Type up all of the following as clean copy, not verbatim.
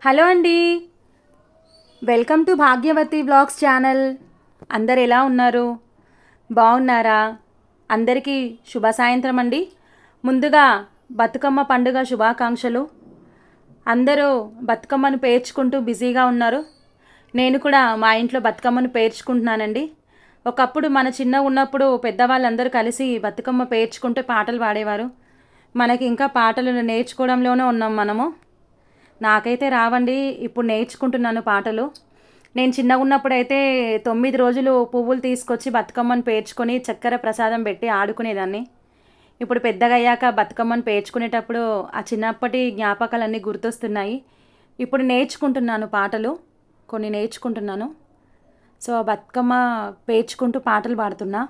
Hello అండి. Welcome to Bhagyavathi vlogs channel. అందరు ఎలా ఉన్నారు? బాగున్నారా? అందరికీ శుభ సాయంత్రం అండి. ముందుగా బతుకమ్మ పండుగ శుభాకాంక్షలు. అందరూ బతుకమ్మను పేర్చుకుంటూ బిజీగా ఉన్నారు. నేను కూడా మా ఇంట్లో బతుకమ్మను పేర్చుకుంటున్నానండి. ఒకప్పుడు మన చిన్న ఉన్నప్పుడు పెద్దవాళ్ళందరూ కలిసి బతుకమ్మ పేర్చుకుంటూ పాటలు పాడేవారు. మనకి ఇంకా పాటలు నేర్చుకోవడంలోనే ఉన్నాం మనము. నాకైతే రావండి, ఇప్పుడు నేర్చుకుంటున్నాను పాటలు. నేను చిన్నగా ఉన్నప్పుడైతే 9 రోజులు పువ్వులు తీసుకొచ్చి బతుకమ్మను పేర్చుకొని చక్కెర ప్రసాదం పెట్టి ఆడుకునేదాన్ని. ఇప్పుడు పెద్దగా అయ్యాక బతుకమ్మను పేర్చుకునేటప్పుడు ఆ చిన్నప్పటి జ్ఞాపకాలన్నీ గుర్తొస్తున్నాయి. ఇప్పుడు నేర్చుకుంటున్నాను పాటలు, కొన్ని నేర్చుకుంటున్నాను. సో బతుకమ్మ పేర్చుకుంటూ పాటలు పాడుతున్నా.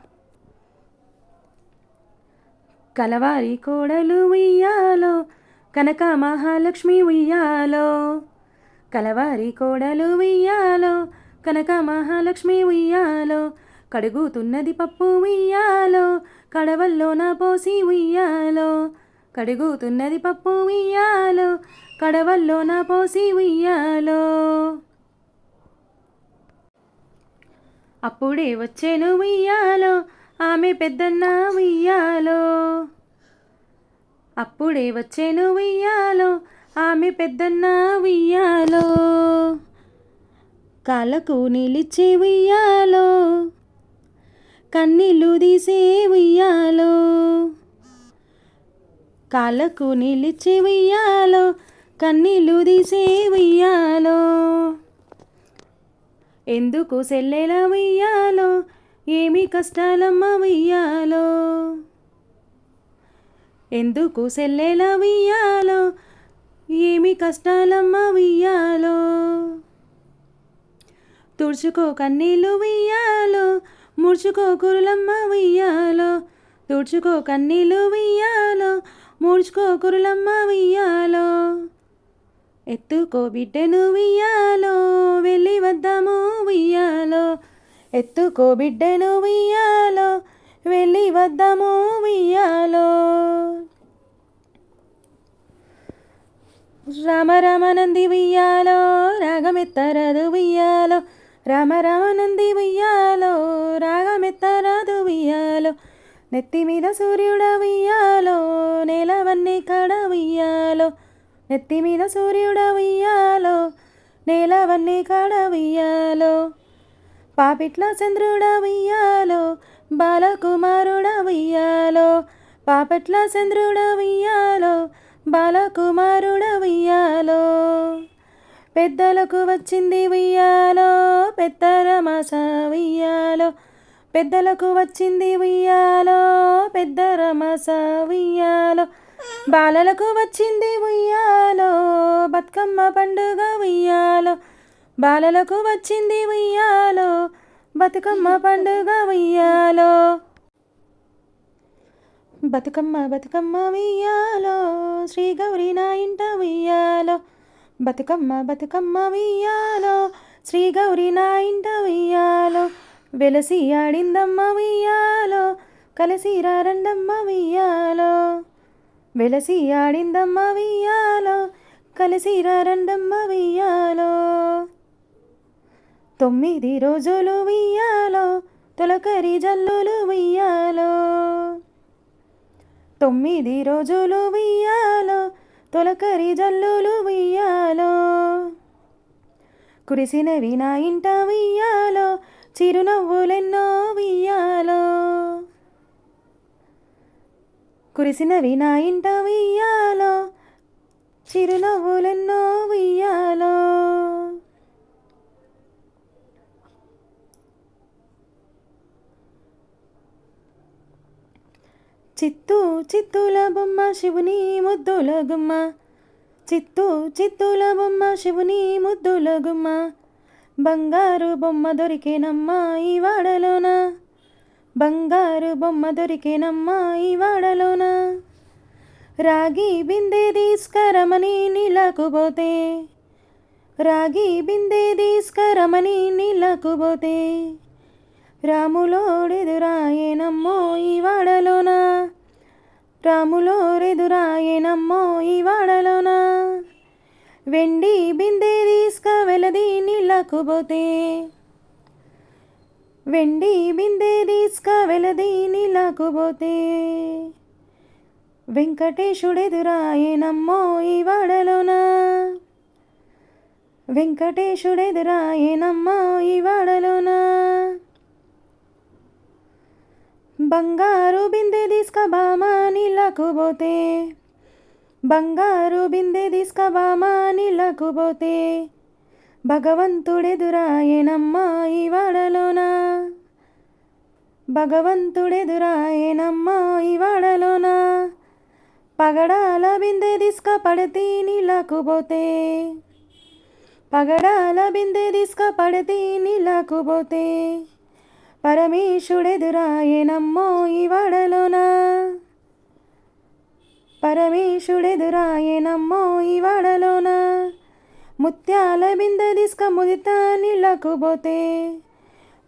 కలవారి కోడలు ఉయ్యాలో, కనక మహాలక్ష్మి ఉయ్యాలో. కలవారి కోడలు ఉయ్యాలో, కనక మహాలక్ష్మి ఉయ్యాలో. కడుగుతున్నది పప్పు ఉయ్యాలో, కడవల్లోన పోసి ఉయ్యాలో. కడుగుతున్నది పప్పు ఉయ్యాలో, కడవల్లోన పోసి ఉయ్యాలో. అప్పుడే వచ్చేను ఉయ్యాలో, ఆమె పెద్దన్న ఉయ్యాలో. అప్పుడే వచ్చేను ఉయ్యాలో, ఆమె పెద్దన్న ఉయ్యాలో. కాళ్ళకు నిలిచే ఉయ్యాలో, కన్నీళ్ళు తీసే ఉయ్యాలో. కాళ్ళకు నిలిచే ఉయ్యాలో, కన్నీళ్ళు తీసే ఉయ్యాలో. ఎందుకు సెల్లెల ఉయ్యాలో, ఏమి కష్టాలమ్మ ఉయ్యాలో. ఎందుకు సెల్లెల ఉయ్యాలో, ఏమి కష్టాలమ్మ ఉయ్యాలో. తుడుచుకో కన్నీళ్ళు ఉయ్యాలో, ముడుచుకో కురులమ్మ ఉయ్యాలో. తుడుచుకో కన్నీళ్ళు ఉయ్యాలో, ముడుచుకో కురులమ్మ ఉయ్యాలో. ఎత్తుకో బిడ్డను ఉయ్యాలో, వెళ్ళి వద్దాము ఉయ్యాలో. ఎత్తుకో బిడ్డను ఉయ్యాలో, వెళ్ళి వద్దాము ఉయ్యాలో. రామ రామనంది ఉయ్యాలో, రాగమెత్తరాదు ఉయ్యాలో. రామ రామనంది ఉయ్యాలో, రాగమెత్తరాదు ఉయ్యాలో. నెత్తి మీద సూర్యుడ ఉయ్యాలో, నేలవన్నీ కాడ ఉయ్యాలో. నెత్తి మీద సూర్యుడ ఉయ్యాలో, నేలవన్నీ కాడ ఉయ్యాలో. పాపిట్ల చంద్రుడ ఉయ్యాలో, బాలకుమారుడ ఉయ్యాలో. పాపట్ల చంద్రుడ ఉయ్యాలో, బాలకుమారుడ ఉయ్యాలో. పెద్దలకు వచ్చింది ఉయ్యాలో, పెద్దరమాస ఉయ్యాలో. పెద్దలకు వచ్చింది ఉయ్యాలో, పెద్దరమాస ఉయ్యాలో. బాలలకు వచ్చింది ఉయ్యాలో, బతుకమ్మ పండుగ ఉయ్యాలో. బాలలకు వచ్చింది ఉయ్యాలో, బతుకమ్మ పండుగ ఉయ్యాలో. బతుకమ్మ బతుకమ్మ ఉయ్యాలో, శ్రీ గౌరీ నా ఇంట ఉయ్యాలో. బతుకమ్మ బతుకమ్మ ఉయ్యాలో, శ్రీ గౌరీ నా ఇంట ఉయ్యాలో. వెలసి ఆడిందమ్మ ఉయ్యాలో, కలిసి రారండమ్మ ఉయ్యాలో. వెలసి ఆడిందమ్మ ఉయ్యాలో, కలిసి రారండమ్మ ఉయ్యాలో. 9 రోజులు ఉయ్యాలో, తొలకరి జల్లులు ఉయ్యాలో. 9 రోజులు ఉయ్యాలో, తొలకరి జల్లులు ఉయ్యాలో. కురిసినవి నా ఇంట ఉయ్యాలో, చిరునవ్వులెన్నో ఉయ్యాలో. కురిసినవి నా ఇంట ఉయ్యాలో, చిరునవ్వులెన్నో ఉయ్యాలో. చిత్తూ చిత్తుల బొమ్మ శివుని ముద్దుల గుమ్మ. చిత్తూ చిత్తుల బొమ్మ శివుని ముద్దుల గుమ్మ. బంగారు బొమ్మ దొరికేనమ్మా ఈ వాడలోన. బంగారు బొమ్మ దొరికేనమ్మా ఈ వాడలోన. రాగి బిందె తీసుకరమని నీళ్ళకు పోతే. రాగి బిందె తీసుకరమని నీళ్ళకు పోతే. రాములోడెదురాయేనమ్మో ఈ వాడలోన. రాములోరెదురాయేనమ్మో ఈ వాడలోన. వెండి బిందె తీసుక వెలది నీళ్ళకు పోతే, వెండి బిందె తీసుక వెలది నీళ్ళకు పోతే, వెంకటేశుడెదురాయనమ్మో ఈ వాడలోన, వెంకటేశుడెదురాయనమ్మో ఈ వాడలోన. బంగారు బిందె తీసుక బామ నీళ్ళకు పోతే, బంగారు బిందె తీసుక బామ నీళ్ళకు పోతే, భగవంతుడెదురాయనమ్మా ఈ వాడలోన, భగవంతుడెదురాయనమ్మా ఈ వాడలోన. పగడాల బిందె తీసుక పడతి నీళ్ళకు పోతే, పగడాల బిందె తీసుక పడతి నీళ్ళకు పోతే, పరమేశుడెదురాయనమ్మో ఈ వాడలోన, పరమేశుడెదురాయనమ్మో ఈ వాడలోన. ముత్యాల బిందె తీసుక ముదిత నీళ్ళకు పోతే,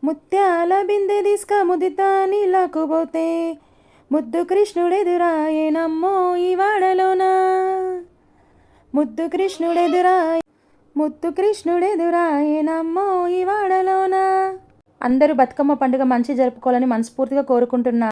ముత్యాల బిందె తీసుక ముదిత నీళ్ళకు పోతే, ముద్దు కృష్ణుడెదురాయనమ్మో ఈ వాడలోన, ముద్దు కృష్ణుడెదురాయ, ముద్దు కృష్ణుడెదురాయనమ్మో ఈ వాడలోన. అందరూ బతుకమ్మ పండుగ మంచి జరుపుకోవాలని మనస్ఫూర్తిగా కోరుకుంటున్నాను.